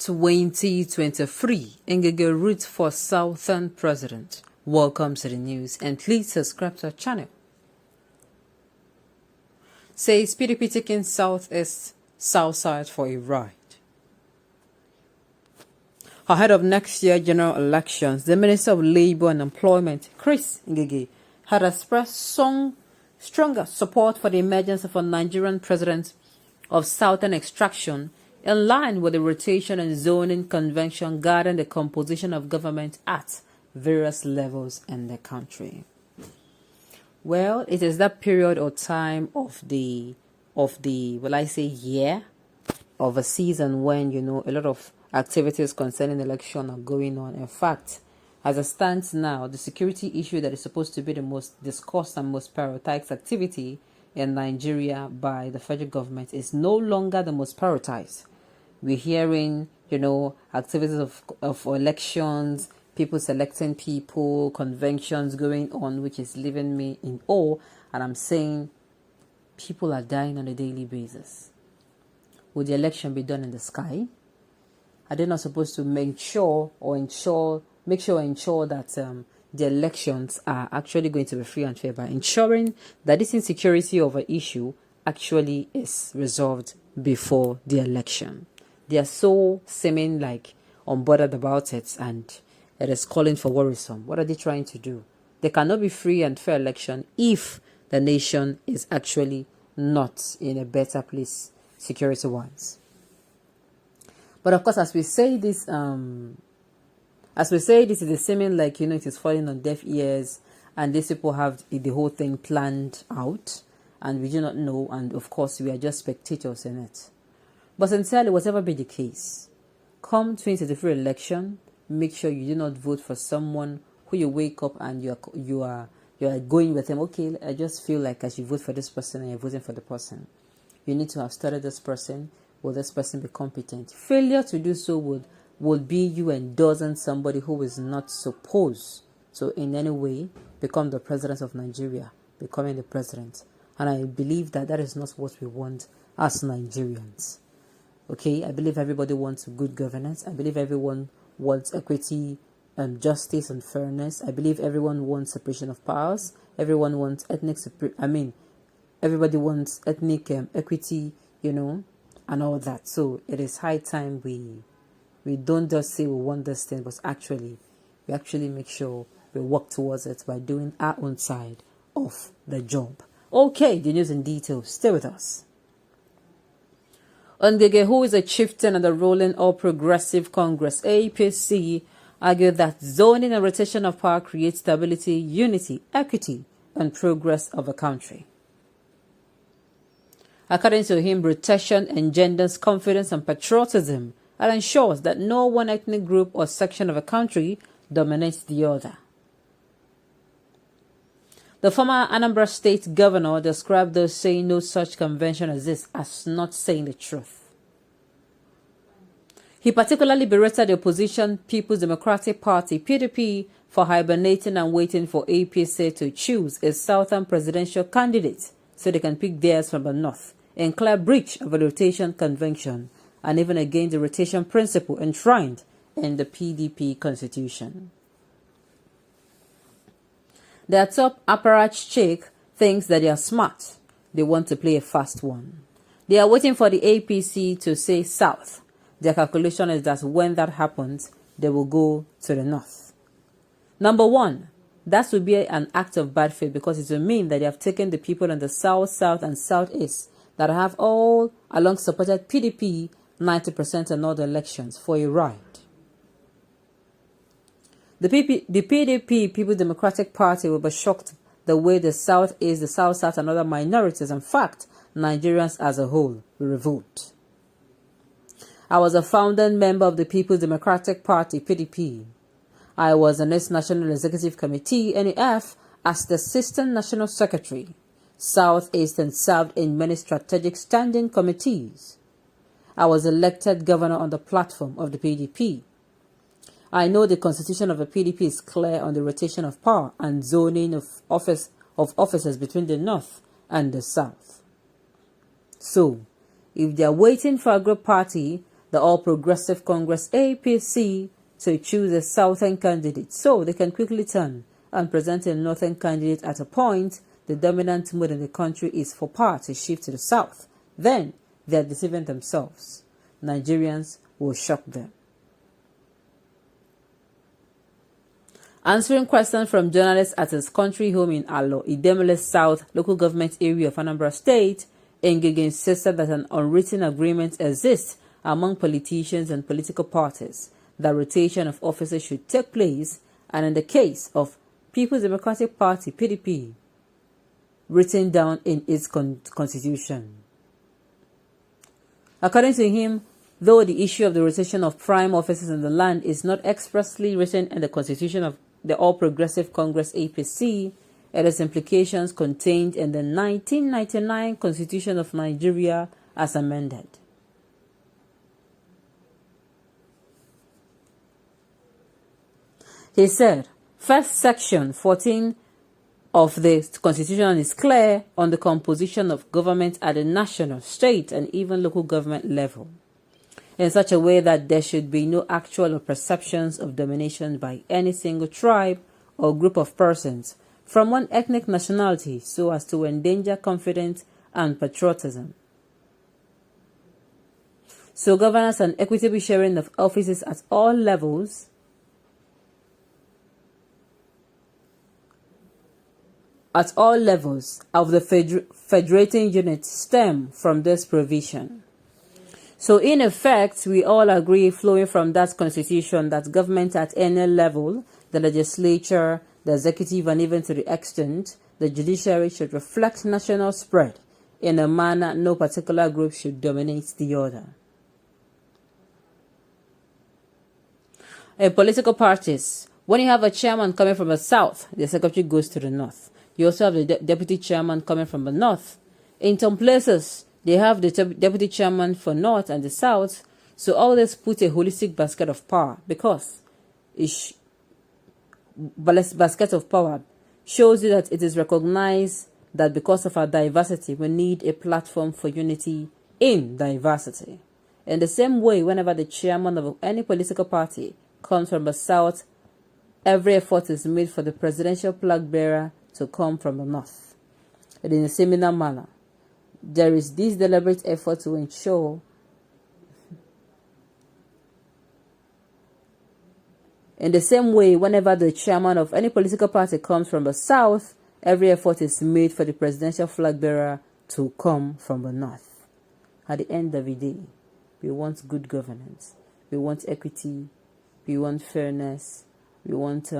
2023, Ngige route for Southern President. Welcome to the news and please subscribe to our channel. Says PDP taking Southeast South side for a ride. Ahead of next year general elections, the Minister of Labour and Employment, Chris Ngige, had expressed stronger support for the emergence of a Nigerian president of Southern extraction in line with the rotation and zoning convention guiding the composition of government at various levels in the country. Well, it is that period or time of the will I say year of a season when a lot of activities concerning election are going on. In fact, as it stands now, the security issue that is supposed to be the most discussed and most prioritized activity in Nigeria by the federal government is no longer the most prioritized. We're hearing, activities of elections, people selecting people, conventions going on, which is leaving me in awe. And I'm saying people are dying on a daily basis. Would the election be done in the sky? Are they not supposed to make sure that the elections are actually going to be free and fair by ensuring that this insecurity of an issue actually is resolved before the election? They are so seeming like unbothered about it, and it is calling for worrisome. What are they trying to do? There cannot be free and fair election if the nation is actually not in a better place security-wise. But of course, as we say this, it is seeming like it is falling on deaf ears, and these people have the whole thing planned out, and we do not know. And of course, we are just spectators in it. But sincerely, whatever be the case, come 2023 election, make sure you do not vote for someone who you wake up and you are going with them. Okay, I just feel like I should vote for this person, and you're voting for the person. You need to have studied this person. Will this person be competent? Failure to do so would be you endorsing somebody who is not supposed to in any way become the president of Nigeria, becoming the president. And I believe that is not what we want as Nigerians. Okay, I believe everybody wants good governance. I believe everyone wants equity and justice and fairness. I believe everyone wants separation of powers. Everyone wants everybody wants ethnic equity, and all that. So it is high time we don't just say we want this thing, but we actually make sure we work towards it by doing our own side of the job. Okay, the news in detail. Stay with us. Ngige, who is a chieftain of the ruling All Progressive Congress (APC), argued that zoning and rotation of power creates stability, unity, equity, and progress of a country. According to him, rotation engenders confidence and patriotism and ensures that no one ethnic group or section of a country dominates the other. The former Anambra State governor described those saying no such convention as this as not saying the truth. He particularly berated the opposition People's Democratic Party (PDP) for hibernating and waiting for APC to choose a southern presidential candidate so they can pick theirs from the north, in clear breach of a rotation convention and even against the rotation principle enshrined in the PDP constitution. Their top apparat chick thinks that they are smart. They want to play a fast one. They are waiting for the APC to say south. Their calculation is that when that happens, they will go to the north. Number one, that would be an act of bad faith because it will mean that they have taken the people in the south, south, and southeast that have all along supported PDP 90% in all the elections for a ride. The PDP, People's Democratic Party, will be shocked the way the South is, the South, and other minorities, in fact, Nigerians as a whole, will revolt. I was a founding member of the People's Democratic Party, PDP. I was on its National Executive Committee, NEF, as the Assistant National Secretary, Southeast, and served in many strategic standing committees. I was elected governor on the platform of the PDP. I know the constitution of the PDP is clear on the rotation of power and zoning of officers between the North and the South. So, if they are waiting for a group party the All Progressive Congress APC to choose a southern candidate so they can quickly turn and present a northern candidate at a point the dominant mood in the country is for power to shift to the south. Then they are deceiving themselves. Nigerians will shock them. Answering questions from journalists at his country home in Alo, Idemele South local government area of Anambra State, Ngige insisted that an unwritten agreement exists among politicians and political parties that rotation of officers should take place, and in the case of People's Democratic Party (PDP), written down in its constitution. According to him, though the issue of the rotation of prime officers in the land is not expressly written in the constitution of the All Progressive Congress APC, it has implications contained in the 1999 Constitution of Nigeria as amended. He said, first section 14 of the Constitution is clear on the composition of government at the national, state, and even local government level, in such a way that there should be no actual or perceptions of domination by any single tribe or group of persons from one ethnic nationality so as to endanger confidence and patriotism. So governance and equitable sharing of offices at all levels of the federating unit stem from this provision. So in effect, we all agree, flowing from that constitution, that government at any level, the legislature, the executive, and even to the extent the judiciary, should reflect national spread in a manner no particular group should dominate the other. In political parties, when you have a chairman coming from the south, the secretary goes to the north. You also have the deputy chairman coming from the north. In some places, they have the deputy chairman for north and the south. So all this put a holistic basket of power, because basket of power shows you that it is recognized that because of our diversity, we need a platform for unity in diversity. In the same way, whenever the chairman of any political party comes from the south, every effort is made for the presidential flag bearer to come from the north. And in a similar manner, there is this deliberate effort to ensure in the same way, whenever the chairman of any political party comes from the south, every effort is made for the presidential flag bearer to come from the north. At the end of the day, we want good governance, we want equity, we want fairness, we want